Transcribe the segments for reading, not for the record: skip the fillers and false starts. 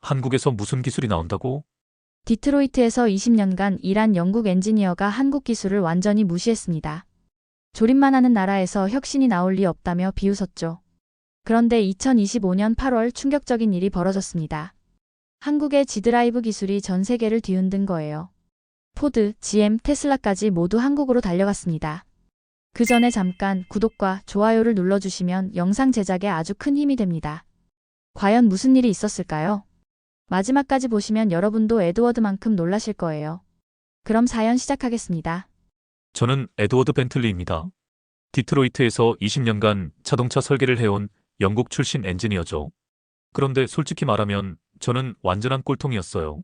한국에서 무슨 기술이 나온다고? 디트로이트에서 20년간 일한 영국 엔지니어가 한국 기술을 완전히 무시했습니다. 조립만 하는 나라에서 혁신이 나올 리 없다며 비웃었죠. 그런데 2025년 8월 충격적인 일이 벌어졌습니다. 한국의 G드라이브 기술이 전 세계를 뒤흔든 거예요. 포드, GM, 테슬라까지 모두 한국으로 달려갔습니다. 그 전에 잠깐 구독과 좋아요를 눌러주시면 영상 제작에 아주 큰 힘이 됩니다. 과연 무슨 일이 있었을까요? 마지막까지 보시면 여러분도 에드워드만큼 놀라실 거예요. 그럼 사연 시작하겠습니다. 저는 에드워드 벤틀리입니다. 디트로이트에서 20년간 자동차 설계를 해온 영국 출신 엔지니어죠. 그런데 솔직히 말하면 저는 완전한 꼴통이었어요.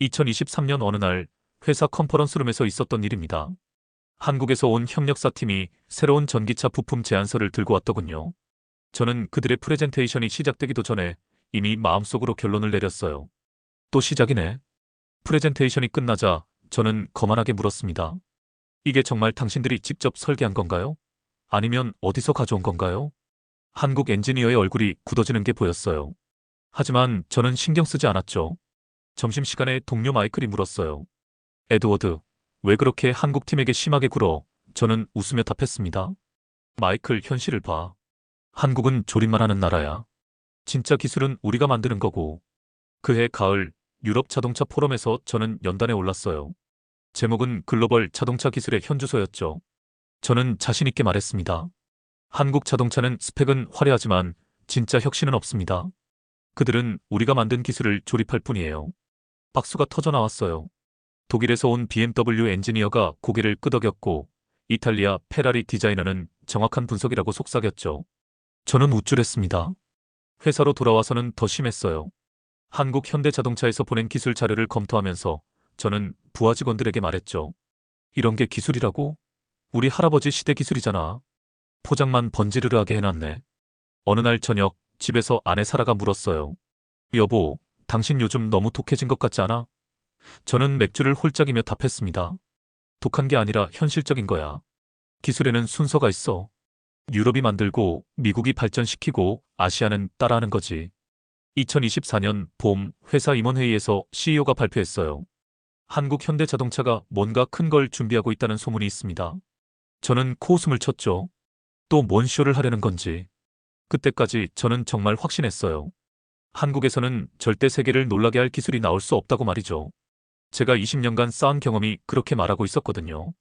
2023년 어느 날 회사 컨퍼런스룸에서 있었던 일입니다. 한국에서 온 협력사 팀이 새로운 전기차 부품 제안서를 들고 왔더군요. 저는 그들의 프레젠테이션이 시작되기도 전에 이미 마음속으로 결론을 내렸어요. 또 시작이네. 프레젠테이션이 끝나자 저는 거만하게 물었습니다. 이게 정말 당신들이 직접 설계한 건가요? 아니면 어디서 가져온 건가요? 한국 엔지니어의 얼굴이 굳어지는 게 보였어요. 하지만 저는 신경 쓰지 않았죠. 점심시간에 동료 마이클이 물었어요. 에드워드, 왜 그렇게 한국 팀에게 심하게 굴어? 저는 웃으며 답했습니다. 마이클, 현실을 봐. 한국은 조립만 하는 나라야. 진짜 기술은 우리가 만드는 거고. 그해 가을 유럽 자동차 포럼에서 저는 연단에 올랐어요. 제목은 글로벌 자동차 기술의 현주소였죠. 저는 자신 있게 말했습니다. 한국 자동차는 스펙은 화려하지만 진짜 혁신은 없습니다. 그들은 우리가 만든 기술을 조립할 뿐이에요. 박수가 터져 나왔어요. 독일에서 온 BMW 엔지니어가 고개를 끄덕였고 이탈리아 페라리 디자이너는 정확한 분석이라고 속삭였죠. 저는 우쭐했습니다. 회사로 돌아와서는 더 심했어요. 한국 현대자동차에서 보낸 기술 자료를 검토하면서 저는 부하 직원들에게 말했죠. 이런 게 기술이라고? 우리 할아버지 시대 기술이잖아. 포장만 번지르르하게 해놨네. 어느 날 저녁 집에서 아내 사라가 물었어요. 여보, 당신 요즘 너무 독해진 것 같지 않아? 저는 맥주를 홀짝이며 답했습니다. 독한 게 아니라 현실적인 거야. 기술에는 순서가 있어. 유럽이 만들고 미국이 발전시키고 아시아는 따라하는 거지. 2024년 봄 회사 임원회의에서 CEO가 발표했어요. 한국 현대자동차가 뭔가 큰 걸 준비하고 있다는 소문이 있습니다. 저는 코웃음을 쳤죠. 또 뭔 쇼를 하려는 건지. 그때까지 저는 정말 확신했어요. 한국에서는 절대 세계를 놀라게 할 기술이 나올 수 없다고 말이죠. 제가 20년간 쌓은 경험이 그렇게 말하고 있었거든요.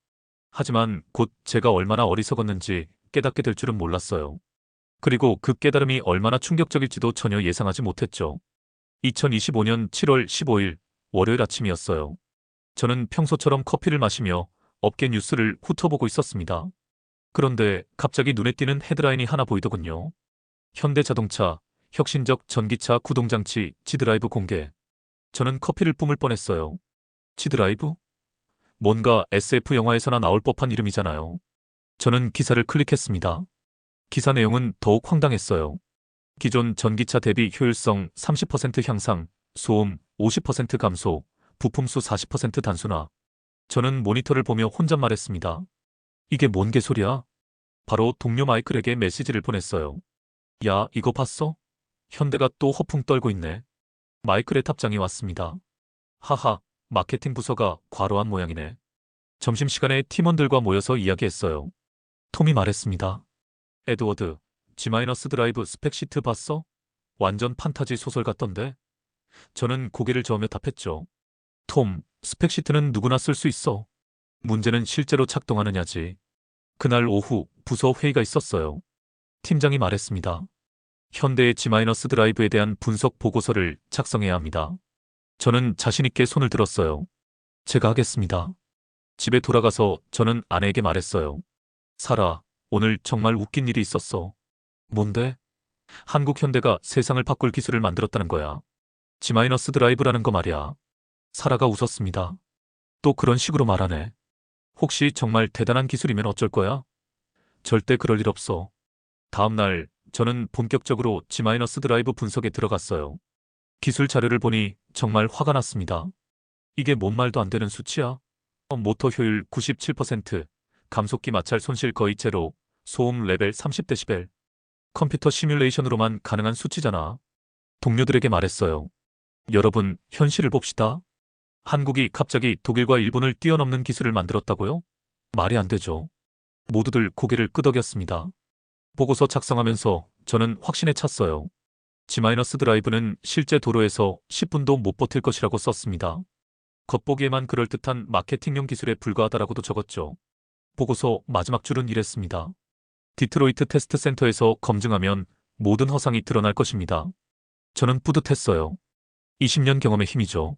하지만 곧 제가 얼마나 어리석었는지 깨닫게 될 줄은 몰랐어요. 그리고 그 깨달음이 얼마나 충격적일지도 전혀 예상하지 못했죠. 2025년 7월 15일 월요일 아침이었어요. 저는 평소처럼 커피를 마시며 업계 뉴스를 훑어보고 있었습니다. 그런데 갑자기 눈에 띄는 헤드라인이 하나 보이더군요. 현대자동차, 혁신적 전기차 구동장치 G드라이브 공개. 저는 커피를 뿜을 뻔했어요. G드라이브? 뭔가 SF 영화에서나 나올 법한 이름이잖아요. 저는 기사를 클릭했습니다. 기사 내용은 더욱 황당했어요. 기존 전기차 대비 효율성 30% 향상, 소음 50% 감소, 부품수 40% 단순화. 저는 모니터를 보며 혼잣말했습니다. 이게 뭔 개소리야? 바로 동료 마이클에게 메시지를 보냈어요. 야, 이거 봤어? 현대가 또 허풍 떨고 있네. 마이클의 답장이 왔습니다. 하하, 마케팅 부서가 과로한 모양이네. 점심시간에 팀원들과 모여서 이야기했어요. 톰이 말했습니다. 에드워드, G-드라이브 스펙시트 봤어? 완전 판타지 소설 같던데? 저는 고개를 저으며 답했죠. 톰, 스펙시트는 누구나 쓸 수 있어. 문제는 실제로 작동하느냐지. 그날 오후 부서 회의가 있었어요. 팀장이 말했습니다. 현대의 G-드라이브에 대한 분석 보고서를 작성해야 합니다. 저는 자신있게 손을 들었어요. 제가 하겠습니다. 집에 돌아가서 저는 아내에게 말했어요. 사라, 오늘 정말 웃긴 일이 있었어. 뭔데? 한국 현대가 세상을 바꿀 기술을 만들었다는 거야. G-드라이브라는 거 말이야. 사라가 웃었습니다. 또 그런 식으로 말하네. 혹시 정말 대단한 기술이면 어쩔 거야? 절대 그럴 일 없어. 다음 날 저는 본격적으로 G-드라이브 분석에 들어갔어요. 기술 자료를 보니 정말 화가 났습니다. 이게 뭔 말도 안 되는 수치야? 모터 효율 97%, 감속기 마찰 손실 거의 제로, 소음 레벨 30데시벨. 컴퓨터 시뮬레이션으로만 가능한 수치잖아. 동료들에게 말했어요. 여러분, 현실을 봅시다. 한국이 갑자기 독일과 일본을 뛰어넘는 기술을 만들었다고요? 말이 안 되죠. 모두들 고개를 끄덕였습니다. 보고서 작성하면서 저는 확신에 찼어요. G- 드라이브는 실제 도로에서 10분도 못 버틸 것이라고 썼습니다. 겉보기에만 그럴듯한 마케팅용 기술에 불과하다라고도 적었죠. 보고서 마지막 줄은 이랬습니다. 디트로이트 테스트 센터에서 검증하면 모든 허상이 드러날 것입니다. 저는 뿌듯했어요. 20년 경험의 힘이죠.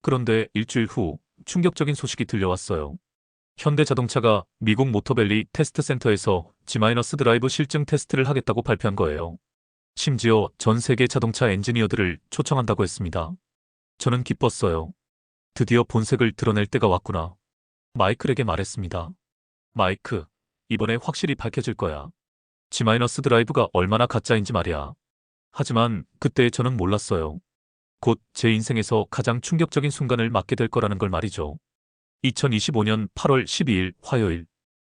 그런데 일주일 후 충격적인 소식이 들려왔어요. 현대자동차가 미국 모터밸리 테스트 센터에서 G- 드라이브 실증 테스트를 하겠다고 발표한 거예요. 심지어 전 세계 자동차 엔지니어들을 초청한다고 했습니다. 저는 기뻤어요. 드디어 본색을 드러낼 때가 왔구나. 마이클에게 말했습니다. 마이크, 이번에 확실히 밝혀질 거야. G- 드라이브가 얼마나 가짜인지 말이야. 하지만 그때 저는 몰랐어요. 곧 제 인생에서 가장 충격적인 순간을 맞게 될 거라는 걸 말이죠. 2025년 8월 12일 화요일,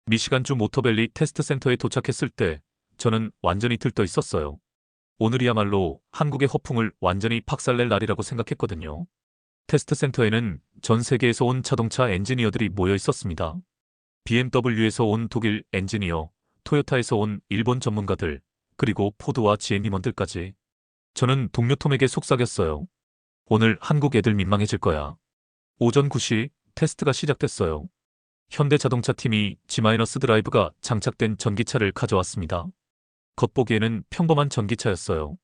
미시간주 모터밸리 테스트 센터에 도착했을 때 저는 완전히 들떠 있었어요. 오늘이야말로 한국의 허풍을 완전히 박살낼 날이라고 생각했거든요. 테스트 센터에는 전 세계에서 온 자동차 엔지니어들이 모여 있었습니다. BMW에서 온 독일 엔지니어, 토요타에서 온 일본 전문가들, 그리고 포드와 GM 임원들까지. 저는 동료 톰에게 속삭였어요. 오늘 한국 애들 민망해질 거야. 오전 9시 테스트가 시작됐어요. 현대자동차팀이 G- 드라이브가 장착된 전기차를 가져왔습니다. 겉보기에는 평범한 전기차였어요.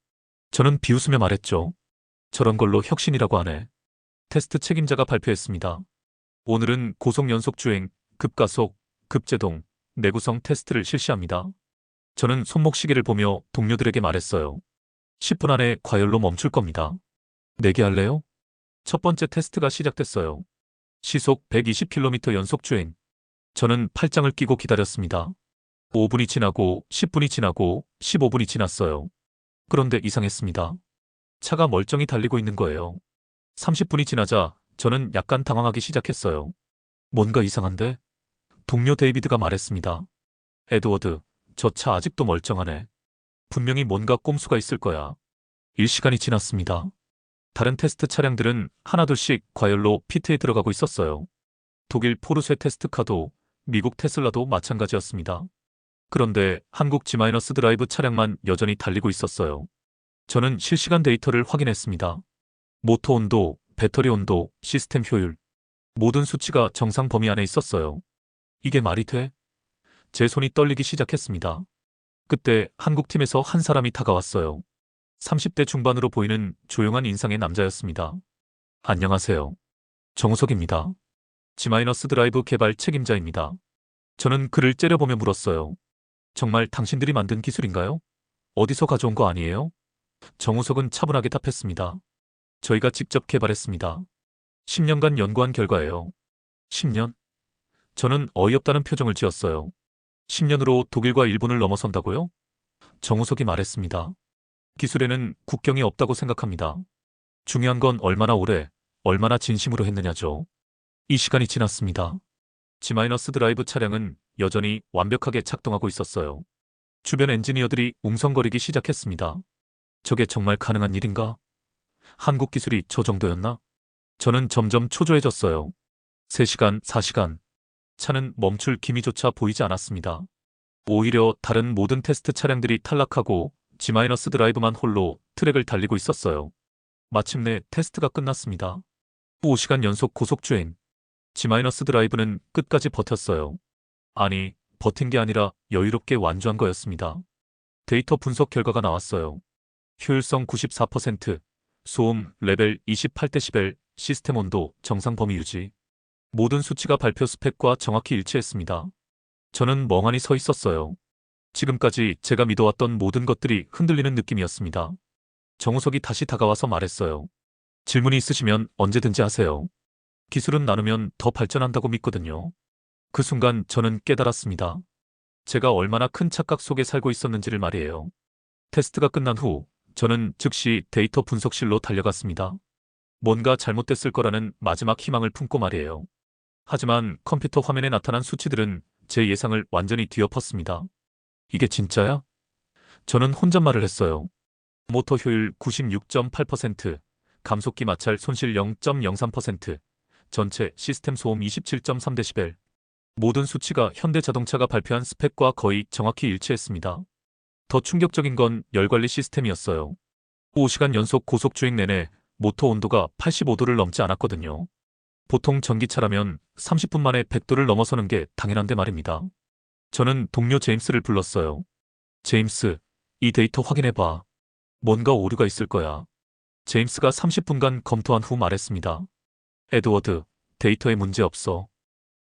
저는 비웃으며 말했죠. 저런 걸로 혁신이라고 하네. 테스트 책임자가 발표했습니다. 오늘은 고속 연속 주행, 급가속, 급제동, 내구성 테스트를 실시합니다. 저는 손목시계를 보며 동료들에게 말했어요. 10분 안에 과열로 멈출 겁니다. 내기할래요? 첫 번째 테스트가 시작됐어요. 시속 120km 연속 주행. 저는 팔짱을 끼고 기다렸습니다. 5분이 지나고 10분이 지나고 15분이 지났어요. 그런데 이상했습니다. 차가 멀쩡히 달리고 있는 거예요. 30분이 지나자 저는 약간 당황하기 시작했어요. 뭔가 이상한데? 동료 데이비드가 말했습니다. 에드워드, 저 차 아직도 멀쩡하네. 분명히 뭔가 꼼수가 있을 거야. 1시간이 지났습니다. 다른 테스트 차량들은 하나둘씩 과열로 피트에 들어가고 있었어요. 독일 포르쉐 테스트카도, 미국 테슬라도 마찬가지였습니다. 그런데 한국 G- 드라이브 차량만 여전히 달리고 있었어요. 저는 실시간 데이터를 확인했습니다. 모터 온도, 배터리 온도, 시스템 효율. 모든 수치가 정상 범위 안에 있었어요. 이게 말이 돼? 제 손이 떨리기 시작했습니다. 그때 한국팀에서 한 사람이 다가왔어요. 30대 중반으로 보이는 조용한 인상의 남자였습니다. 안녕하세요. 정우석입니다. G- 드라이브 개발 책임자입니다. 저는 그를 째려보며 물었어요. 정말 당신들이 만든 기술인가요? 어디서 가져온 거 아니에요? 정우석은 차분하게 답했습니다. 저희가 직접 개발했습니다. 10년간 연구한 결과예요. 10년? 저는 어이없다는 표정을 지었어요. 10년으로 독일과 일본을 넘어선다고요? 정우석이 말했습니다. 기술에는 국경이 없다고 생각합니다. 중요한 건 얼마나 오래, 얼마나 진심으로 했느냐죠. 이 시간이 지났습니다. G- 드라이브 차량은 여전히 완벽하게 작동하고 있었어요. 주변 엔지니어들이 웅성거리기 시작했습니다. 저게 정말 가능한 일인가? 한국 기술이 저 정도였나? 저는 점점 초조해졌어요. 3시간, 4시간. 차는 멈출 기미조차 보이지 않았습니다. 오히려 다른 모든 테스트 차량들이 탈락하고 G- 드라이브만 홀로 트랙을 달리고 있었어요. 마침내 테스트가 끝났습니다. 5시간 연속 고속주행. G- 드라이브는 끝까지 버텼어요. 아니, 버틴 게 아니라 여유롭게 완주한 거였습니다. 데이터 분석 결과가 나왔어요. 효율성 94%, 소음 레벨 28데시벨, 시스템 온도 정상 범위 유지. 모든 수치가 발표 스펙과 정확히 일치했습니다. 저는 멍하니 서 있었어요. 지금까지 제가 믿어왔던 모든 것들이 흔들리는 느낌이었습니다. 정우석이 다시 다가와서 말했어요. 질문이 있으시면 언제든지 하세요. 기술은 나누면 더 발전한다고 믿거든요. 그 순간 저는 깨달았습니다. 제가 얼마나 큰 착각 속에 살고 있었는지를 말이에요. 테스트가 끝난 후 저는 즉시 데이터 분석실로 달려갔습니다. 뭔가 잘못됐을 거라는 마지막 희망을 품고 말이에요. 하지만 컴퓨터 화면에 나타난 수치들은 제 예상을 완전히 뒤엎었습니다. 이게 진짜야? 저는 혼잣말을 했어요. 모터 효율 96.8%, 감속기 마찰 손실 0.03%, 전체 시스템 소음 27.3dB. 모든 수치가 현대자동차가 발표한 스펙과 거의 정확히 일치했습니다. 더 충격적인 건 열관리 시스템이었어요. 5시간 연속 고속 주행 내내 모터 온도가 85도를 넘지 않았거든요. 보통 전기차라면 30분 만에 100도를 넘어서는 게 당연한데 말입니다. 저는 동료 제임스를 불렀어요. 제임스, 이 데이터 확인해봐. 뭔가 오류가 있을 거야. 제임스가 30분간 검토한 후 말했습니다. 에드워드, 데이터에 문제 없어.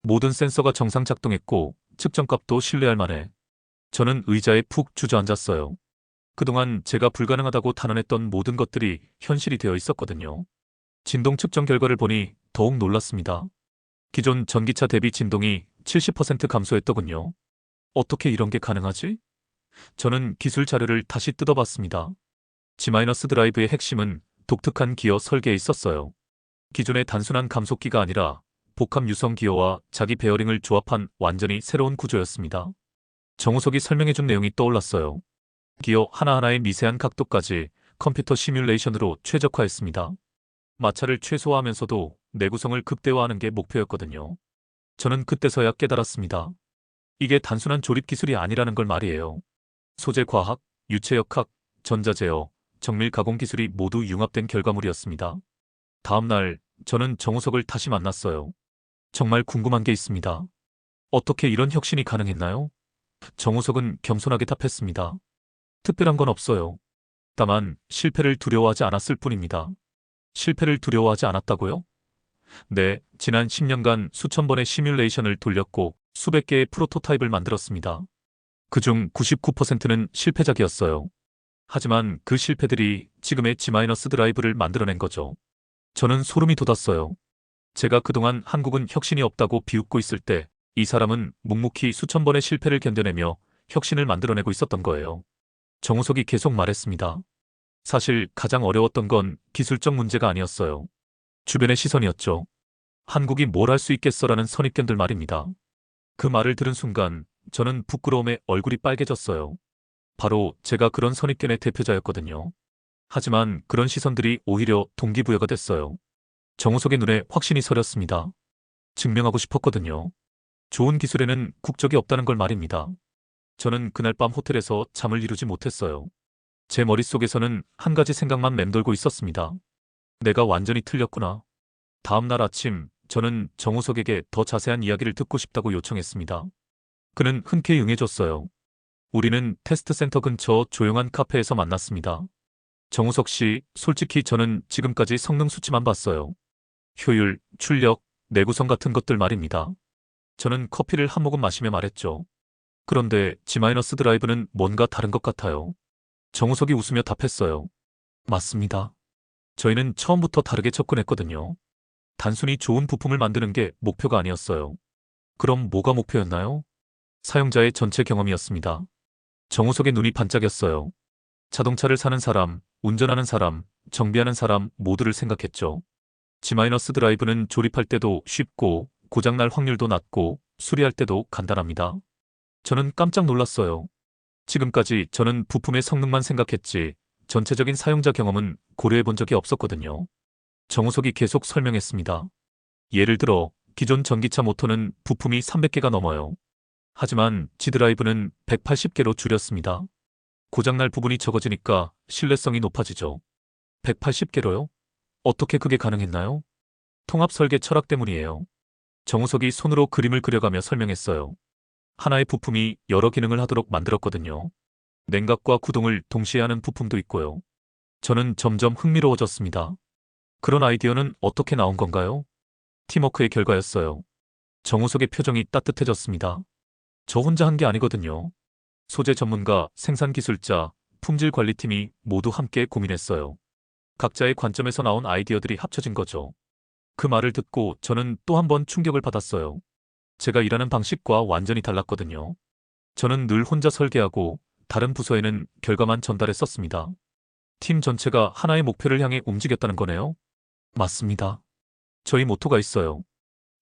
모든 센서가 정상 작동했고 측정값도 신뢰할 만해. 저는 의자에 푹 주저앉았어요. 그동안 제가 불가능하다고 단언했던 모든 것들이 현실이 되어 있었거든요. 진동 측정 결과를 보니 더욱 놀랐습니다. 기존 전기차 대비 진동이 70% 감소했더군요. 어떻게 이런 게 가능하지? 저는 기술 자료를 다시 뜯어봤습니다. G- 드라이브의 핵심은 독특한 기어 설계에 있었어요. 기존의 단순한 감속기가 아니라 복합 유성 기어와 자기 베어링을 조합한 완전히 새로운 구조였습니다. 정우석이 설명해준 내용이 떠올랐어요. 기어 하나하나의 미세한 각도까지 컴퓨터 시뮬레이션으로 최적화했습니다. 마찰을 최소화하면서도 내구성을 극대화하는 게 목표였거든요. 저는 그때서야 깨달았습니다. 이게 단순한 조립 기술이 아니라는 걸 말이에요. 소재 과학, 유체역학, 전자제어, 정밀 가공 기술이 모두 융합된 결과물이었습니다. 다음 날 저는 정우석을 다시 만났어요. 정말 궁금한 게 있습니다. 어떻게 이런 혁신이 가능했나요? 정우석은 겸손하게 답했습니다. 특별한 건 없어요. 다만 실패를 두려워하지 않았을 뿐입니다. 실패를 두려워하지 않았다고요? 네, 지난 10년간 수천 번의 시뮬레이션을 돌렸고 수백 개의 프로토타입을 만들었습니다. 그중 99%는 실패작이었어요. 하지만 그 실패들이 지금의 G- 드라이브를 만들어낸 거죠. 저는 소름이 돋았어요. 제가 그동안 한국은 혁신이 없다고 비웃고 있을 때 이 사람은 묵묵히 수천 번의 실패를 견뎌내며 혁신을 만들어내고 있었던 거예요. 정우석이 계속 말했습니다. 사실 가장 어려웠던 건 기술적 문제가 아니었어요. 주변의 시선이었죠. 한국이 뭘 할 수 있겠어라는 선입견들 말입니다. 그 말을 들은 순간 저는 부끄러움에 얼굴이 빨개졌어요. 바로 제가 그런 선입견의 대표자였거든요. 하지만 그런 시선들이 오히려 동기부여가 됐어요. 정우석의 눈에 확신이 서렸습니다. 증명하고 싶었거든요. 좋은 기술에는 국적이 없다는 걸 말입니다. 저는 그날 밤 호텔에서 잠을 이루지 못했어요. 제 머릿속에서는 한 가지 생각만 맴돌고 있었습니다. 내가 완전히 틀렸구나. 다음 날 아침 저는 정우석에게 더 자세한 이야기를 듣고 싶다고 요청했습니다. 그는 흔쾌히 응해줬어요. 우리는 테스트 센터 근처 조용한 카페에서 만났습니다. 정우석 씨, 솔직히 저는 지금까지 성능 수치만 봤어요. 효율, 출력, 내구성 같은 것들 말입니다. 저는 커피를 한 모금 마시며 말했죠. 그런데 G- 드라이브는 뭔가 다른 것 같아요. 정우석이 웃으며 답했어요. 맞습니다. 저희는 처음부터 다르게 접근했거든요. 단순히 좋은 부품을 만드는 게 목표가 아니었어요. 그럼 뭐가 목표였나요? 사용자의 전체 경험이었습니다. 정우석의 눈이 반짝였어요. 자동차를 사는 사람, 운전하는 사람, 정비하는 사람 모두를 생각했죠. G- 드라이브는 조립할 때도 쉽고 고장날 확률도 낮고 수리할 때도 간단합니다. 저는 깜짝 놀랐어요. 지금까지 저는 부품의 성능만 생각했지 전체적인 사용자 경험은 고려해 본 적이 없었거든요. 정우석이 계속 설명했습니다. 예를 들어 기존 전기차 모터는 부품이 300개가 넘어요. 하지만 G드라이브는 180개로 줄였습니다. 고장날 부분이 적어지니까 신뢰성이 높아지죠. 180개로요? 어떻게 그게 가능했나요? 통합 설계 철학 때문이에요. 정우석이 손으로 그림을 그려가며 설명했어요. 하나의 부품이 여러 기능을 하도록 만들었거든요. 냉각과 구동을 동시에 하는 부품도 있고요. 저는 점점 흥미로워졌습니다. 그런 아이디어는 어떻게 나온 건가요? 팀워크의 결과였어요. 정우석의 표정이 따뜻해졌습니다. 저 혼자 한 게 아니거든요. 소재 전문가, 생산 기술자, 품질 관리팀이 모두 함께 고민했어요. 각자의 관점에서 나온 아이디어들이 합쳐진 거죠. 그 말을 듣고 저는 또 한 번 충격을 받았어요. 제가 일하는 방식과 완전히 달랐거든요. 저는 늘 혼자 설계하고 다른 부서에는 결과만 전달했었습니다. 팀 전체가 하나의 목표를 향해 움직였다는 거네요. 맞습니다. 저희 모토가 있어요.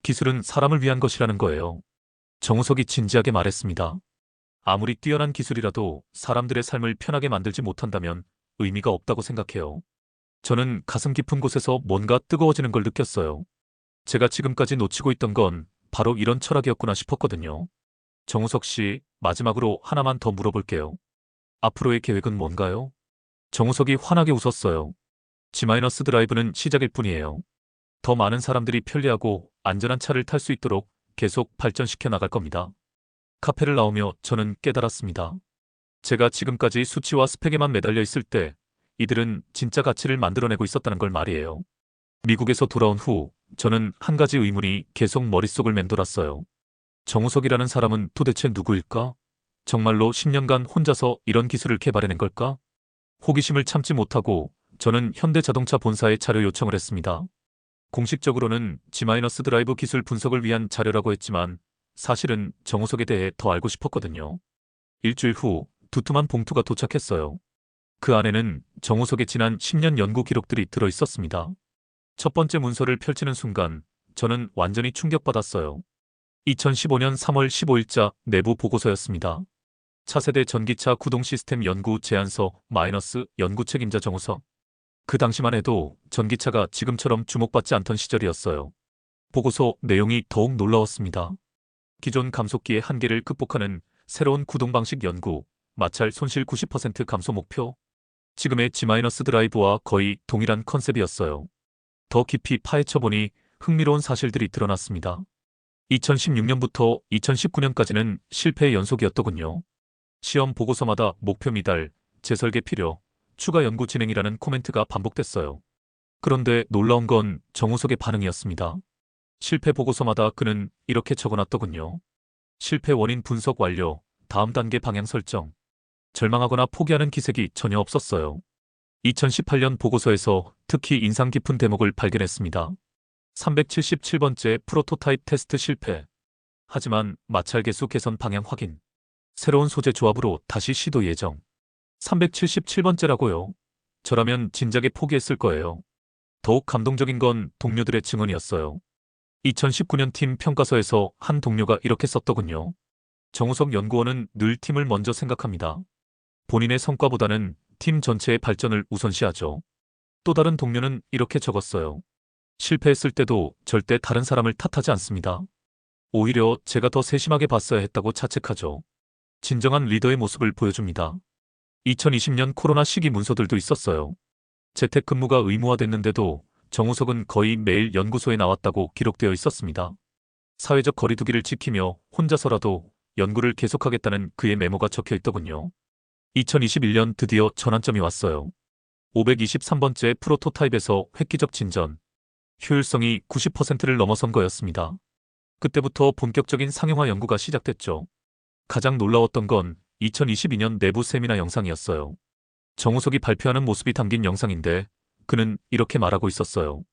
기술은 사람을 위한 것이라는 거예요. 정우석이 진지하게 말했습니다. 아무리 뛰어난 기술이라도 사람들의 삶을 편하게 만들지 못한다면 의미가 없다고 생각해요. 저는 가슴 깊은 곳에서 뭔가 뜨거워지는 걸 느꼈어요. 제가 지금까지 놓치고 있던 건 바로 이런 철학이었구나 싶었거든요. 정우석 씨, 마지막으로 하나만 더 물어볼게요. 앞으로의 계획은 뭔가요? 정우석이 환하게 웃었어요. G- 드라이브는 시작일 뿐이에요. 더 많은 사람들이 편리하고 안전한 차를 탈 수 있도록 계속 발전시켜 나갈 겁니다. 카페를 나오며 저는 깨달았습니다. 제가 지금까지 수치와 스펙에만 매달려 있을 때 이들은 진짜 가치를 만들어내고 있었다는 걸 말이에요. 미국에서 돌아온 후 저는 한 가지 의문이 계속 머릿속을 맴돌았어요. 정우석이라는 사람은 도대체 누구일까? 정말로 10년간 혼자서 이런 기술을 개발해낸 걸까? 호기심을 참지 못하고 저는 현대자동차 본사에 자료 요청을 했습니다. 공식적으로는 G- 드라이브 기술 분석을 위한 자료라고 했지만 사실은 정우석에 대해 더 알고 싶었거든요. 일주일 후 두툼한 봉투가 도착했어요. 그 안에는 정우석의 지난 10년 연구 기록들이 들어 있었습니다. 첫 번째 문서를 펼치는 순간 저는 완전히 충격받았어요. 2015년 3월 15일자 내부 보고서였습니다. 차세대 전기차 구동 시스템 연구 제안서 마이너스 연구 책임자 정우석. 그 당시만 해도 전기차가 지금처럼 주목받지 않던 시절이었어요. 보고서 내용이 더욱 놀라웠습니다. 기존 감속기의 한계를 극복하는 새로운 구동 방식 연구, 마찰 손실 90% 감소 목표. 지금의 G- 드라이브와 거의 동일한 컨셉이었어요. 더 깊이 파헤쳐보니 흥미로운 사실들이 드러났습니다. 2016년부터 2019년까지는 실패의 연속이었더군요. 시험 보고서마다 목표 미달, 재설계 필요, 추가 연구 진행이라는 코멘트가 반복됐어요. 그런데 놀라운 건 정우석의 반응이었습니다. 실패 보고서마다 그는 이렇게 적어놨더군요. 실패 원인 분석 완료, 다음 단계 방향 설정. 절망하거나 포기하는 기색이 전혀 없었어요. 2018년 보고서에서 특히 인상 깊은 대목을 발견했습니다. 377번째 프로토타입 테스트 실패. 하지만 마찰 개수 개선 방향 확인. 새로운 소재 조합으로 다시 시도 예정. 377번째라고요. 저라면 진작에 포기했을 거예요. 더욱 감동적인 건 동료들의 증언이었어요. 2019년 팀 평가서에서 한 동료가 이렇게 썼더군요. 정우석 연구원은 늘 팀을 먼저 생각합니다. 본인의 성과보다는 팀 전체의 발전을 우선시하죠. 또 다른 동료는 이렇게 적었어요. 실패했을 때도 절대 다른 사람을 탓하지 않습니다. 오히려 제가 더 세심하게 봤어야 했다고 자책하죠. 진정한 리더의 모습을 보여줍니다. 2020년 코로나 시기 문서들도 있었어요. 재택근무가 의무화됐는데도 정우석은 거의 매일 연구소에 나왔다고 기록되어 있었습니다. 사회적 거리두기를 지키며 혼자서라도 연구를 계속하겠다는 그의 메모가 적혀 있더군요. 2021년 드디어 전환점이 왔어요. 523번째 프로토타입에서 획기적 진전. 효율성이 90%를 넘어선 거였습니다. 그때부터 본격적인 상용화 연구가 시작됐죠. 가장 놀라웠던 건 2022년 내부 세미나 영상이었어요. 정우석이 발표하는 모습이 담긴 영상인데 그는 이렇게 말하고 있었어요.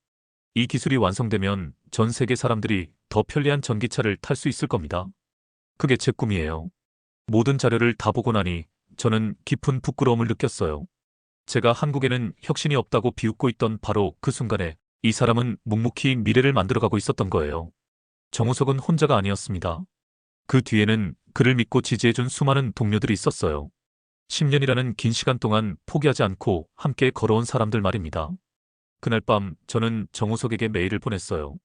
이 기술이 완성되면 전 세계 사람들이 더 편리한 전기차를 탈 수 있을 겁니다. 그게 제 꿈이에요. 모든 자료를 다 보고 나니 저는 깊은 부끄러움을 느꼈어요. 제가 한국에는 혁신이 없다고 비웃고 있던 바로 그 순간에 이 사람은 묵묵히 미래를 만들어가고 있었던 거예요. 정우석은 혼자가 아니었습니다. 그 뒤에는 그를 믿고 지지해준 수많은 동료들이 있었어요. 10년이라는 긴 시간 동안 포기하지 않고 함께 걸어온 사람들 말입니다. 그날 밤 저는 정우석에게 메일을 보냈어요.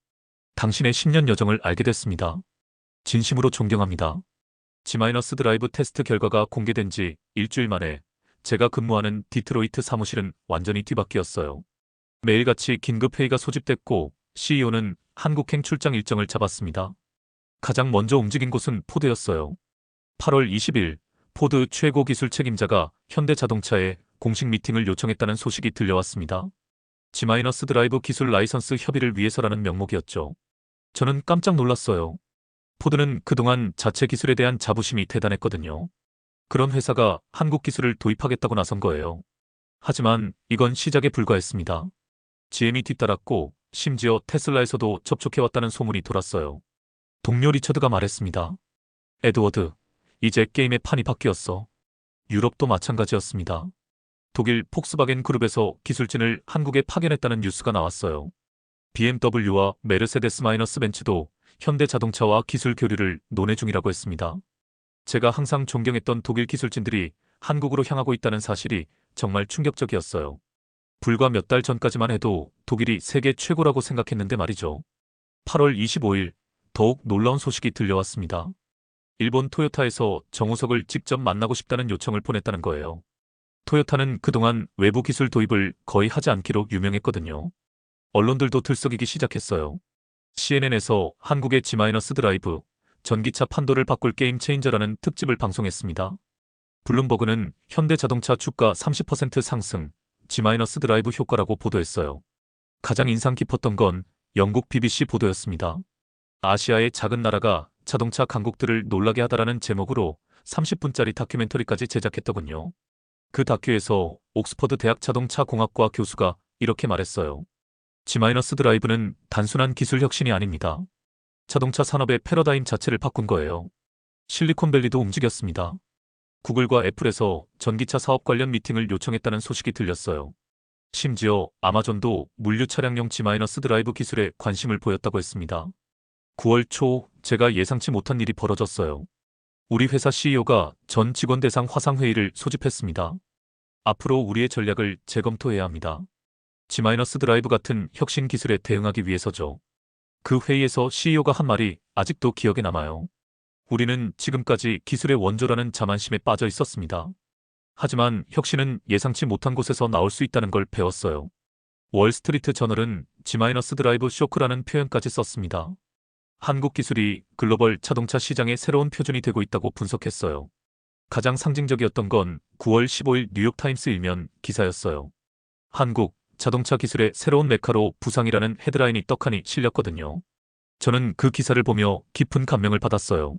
당신의 10년 여정을 알게 됐습니다. 진심으로 존경합니다. G- 드라이브 테스트 결과가 공개된 지 일주일 만에 제가 근무하는 디트로이트 사무실은 완전히 뒤바뀌었어요. 매일같이 긴급 회의가 소집됐고 CEO는 한국행 출장 일정을 잡았습니다. 가장 먼저 움직인 곳은 포드였어요. 8월 20일 포드 최고 기술 책임자가 현대자동차에 공식 미팅을 요청했다는 소식이 들려왔습니다. G- 드라이브 기술 라이선스 협의를 위해서라는 명목이었죠. 저는 깜짝 놀랐어요. 포드는 그동안 자체 기술에 대한 자부심이 대단했거든요. 그런 회사가 한국 기술을 도입하겠다고 나선 거예요. 하지만 이건 시작에 불과했습니다. GM이 뒤따랐고 심지어 테슬라에서도 접촉해왔다는 소문이 돌았어요. 동료 리처드가 말했습니다. 에드워드, 이제 게임의 판이 바뀌었어. 유럽도 마찬가지였습니다. 독일 폭스바겐 그룹에서 기술진을 한국에 파견했다는 뉴스가 나왔어요. BMW와 메르세데스-벤츠도 현대자동차와 기술 교류를 논의 중이라고 했습니다. 제가 항상 존경했던 독일 기술진들이 한국으로 향하고 있다는 사실이 정말 충격적이었어요. 불과 몇 달 전까지만 해도 독일이 세계 최고라고 생각했는데 말이죠. 8월 25일 더욱 놀라운 소식이 들려왔습니다. 일본 토요타에서 정우석을 직접 만나고 싶다는 요청을 보냈다는 거예요. 토요타는 그동안 외부 기술 도입을 거의 하지 않기로 유명했거든요. 언론들도 들썩이기 시작했어요. CNN에서 한국의 G-드라이브, 전기차 판도를 바꿀 게임 체인저라는 특집을 방송했습니다. 블룸버그는 현대자동차 주가 30% 상승, G-드라이브 효과라고 보도했어요. 가장 인상 깊었던 건 영국 BBC 보도였습니다. 아시아의 작은 나라가 자동차 강국들을 놀라게 하다라는 제목으로 30분짜리 다큐멘터리까지 제작했더군요. 그 다큐에서 옥스퍼드 대학 자동차 공학과 교수가 이렇게 말했어요. G-드라이브는 단순한 기술 혁신이 아닙니다. 자동차 산업의 패러다임 자체를 바꾼 거예요. 실리콘밸리도 움직였습니다. 구글과 애플에서 전기차 사업 관련 미팅을 요청했다는 소식이 들렸어요. 심지어 아마존도 물류 차량용 G-드라이브 기술에 관심을 보였다고 했습니다. 9월 초 제가 예상치 못한 일이 벌어졌어요. 우리 회사 CEO가 전 직원 대상 화상회의를 소집했습니다. 앞으로 우리의 전략을 재검토해야 합니다. G-드라이브 같은 혁신 기술에 대응하기 위해서죠. 그 회의에서 CEO가 한 말이 아직도 기억에 남아요. 우리는 지금까지 기술의 원조라는 자만심에 빠져 있었습니다. 하지만 혁신은 예상치 못한 곳에서 나올 수 있다는 걸 배웠어요. 월스트리트 저널은 G-드라이브 쇼크라는 표현까지 썼습니다. 한국 기술이 글로벌 자동차 시장의 새로운 표준이 되고 있다고 분석했어요. 가장 상징적이었던 건 9월 15일 뉴욕타임스 일면 기사였어요. 한국 자동차 기술의 새로운 메카로 부상이라는 헤드라인이 떡하니 실렸거든요. 저는 그 기사를 보며 깊은 감명을 받았어요.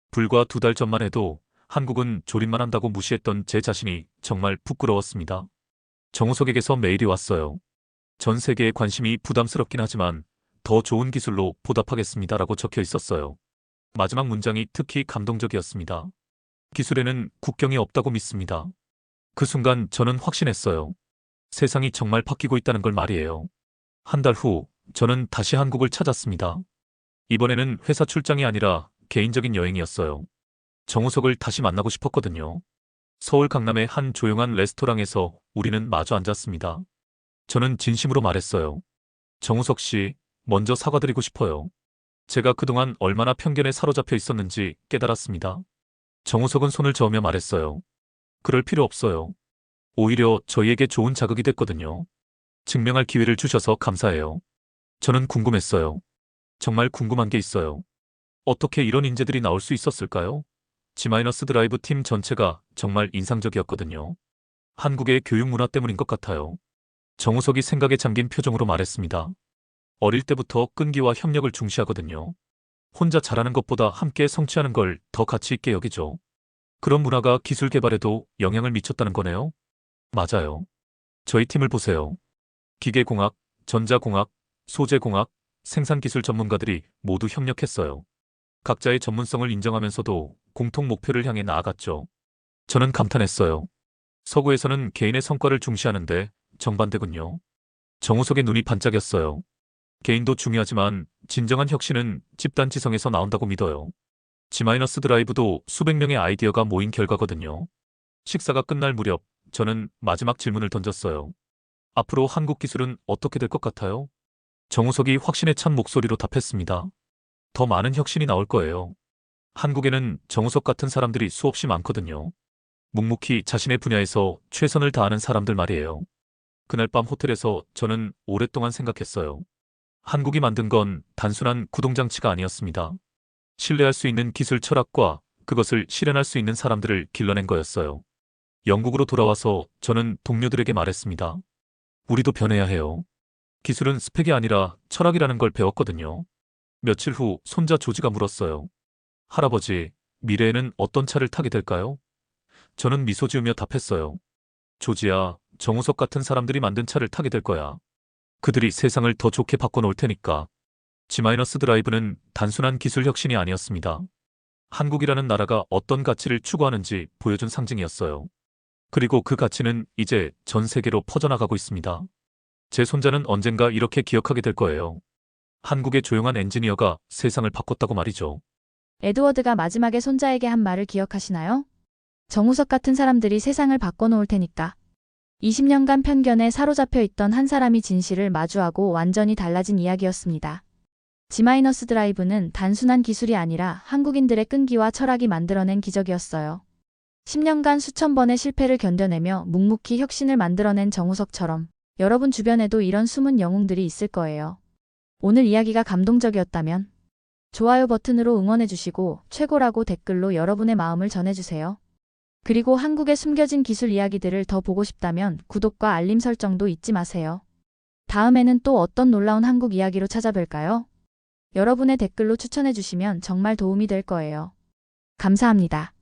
불과 2달 전만 해도 한국은 조립만 한다고 무시했던 제 자신이 정말 부끄러웠습니다. 정우석에게서 메일이 왔어요. 전 세계의 관심이 부담스럽긴 하지만 더 좋은 기술로 보답하겠습니다라고 적혀 있었어요. 마지막 문장이 특히 감동적이었습니다. 기술에는 국경이 없다고 믿습니다. 그 순간 저는 확신했어요. 세상이 정말 바뀌고 있다는 걸 말이에요. 한 달 후 저는 다시 한국을 찾았습니다. 이번에는 회사 출장이 아니라 개인적인 여행이었어요. 정우석을 다시 만나고 싶었거든요. 서울 강남의 한 조용한 레스토랑에서 우리는 마주 앉았습니다. 저는 진심으로 말했어요. 정우석 씨, 먼저 사과드리고 싶어요. 제가 그동안 얼마나 편견에 사로잡혀 있었는지 깨달았습니다. 정우석은 손을 저으며 말했어요. 그럴 필요 없어요. 오히려 저희에게 좋은 자극이 됐거든요. 증명할 기회를 주셔서 감사해요. 저는 궁금했어요. 정말 궁금한 게 있어요. 어떻게 이런 인재들이 나올 수 있었을까요? G-드라이브 팀 전체가 정말 인상적이었거든요. 한국의 교육 문화 때문인 것 같아요. 정우석이 생각에 잠긴 표정으로 말했습니다. 어릴 때부터 끈기와 협력을 중시하거든요. 혼자 잘하는 것보다 함께 성취하는 걸 더 가치 있게 여기죠. 그런 문화가 기술 개발에도 영향을 미쳤다는 거네요. 맞아요. 저희 팀을 보세요. 기계공학, 전자공학, 소재공학, 생산기술 전문가들이 모두 협력했어요. 각자의 전문성을 인정하면서도 공통 목표를 향해 나아갔죠. 저는 감탄했어요. 서구에서는 개인의 성과를 중시하는데 정반대군요. 정우석의 눈이 반짝였어요. 개인도 중요하지만 진정한 혁신은 집단 지성에서 나온다고 믿어요. G-드라이브도 수백 명의 아이디어가 모인 결과거든요. 식사가 끝날 무렵 저는 마지막 질문을 던졌어요. 앞으로 한국 기술은 어떻게 될 것 같아요? 정우석이 확신에 찬 목소리로 답했습니다. 더 많은 혁신이 나올 거예요. 한국에는 정우석 같은 사람들이 수없이 많거든요. 묵묵히 자신의 분야에서 최선을 다하는 사람들 말이에요. 그날 밤 호텔에서 저는 오랫동안 생각했어요. 한국이 만든 건 단순한 구동장치가 아니었습니다. 신뢰할 수 있는 기술 철학과 그것을 실현할 수 있는 사람들을 길러낸 거였어요. 영국으로 돌아와서 저는 동료들에게 말했습니다. 우리도 변해야 해요. 기술은 스펙이 아니라 철학이라는 걸 배웠거든요. 며칠 후 손자 조지가 물었어요. 할아버지, 미래에는 어떤 차를 타게 될까요? 저는 미소 지으며 답했어요. 조지야, 정우석 같은 사람들이 만든 차를 타게 될 거야. 그들이 세상을 더 좋게 바꿔놓을 테니까. G-드라이브는 단순한 기술 혁신이 아니었습니다. 한국이라는 나라가 어떤 가치를 추구하는지 보여준 상징이었어요. 그리고 그 가치는 이제 전 세계로 퍼져나가고 있습니다. 제 손자는 언젠가 이렇게 기억하게 될 거예요. 한국의 조용한 엔지니어가 세상을 바꿨다고 말이죠. 에드워드가 마지막에 손자에게 한 말을 기억하시나요? 정우석 같은 사람들이 세상을 바꿔놓을 테니까. 20년간 편견에 사로잡혀 있던 한 사람이 진실을 마주하고 완전히 달라진 이야기였습니다. G- 드라이브는 단순한 기술이 아니라 한국인들의 끈기와 철학이 만들어낸 기적이었어요. 10년간 수천 번의 실패를 견뎌내며 묵묵히 혁신을 만들어낸 정우석처럼 여러분 주변에도 이런 숨은 영웅들이 있을 거예요. 오늘 이야기가 감동적이었다면 좋아요 버튼으로 응원해주시고 최고라고 댓글로 여러분의 마음을 전해주세요. 그리고 한국의 숨겨진 기술 이야기들을 더 보고 싶다면 구독과 알림 설정도 잊지 마세요. 다음에는 또 어떤 놀라운 한국 이야기로 찾아뵐까요? 여러분의 댓글로 추천해주시면 정말 도움이 될 거예요. 감사합니다.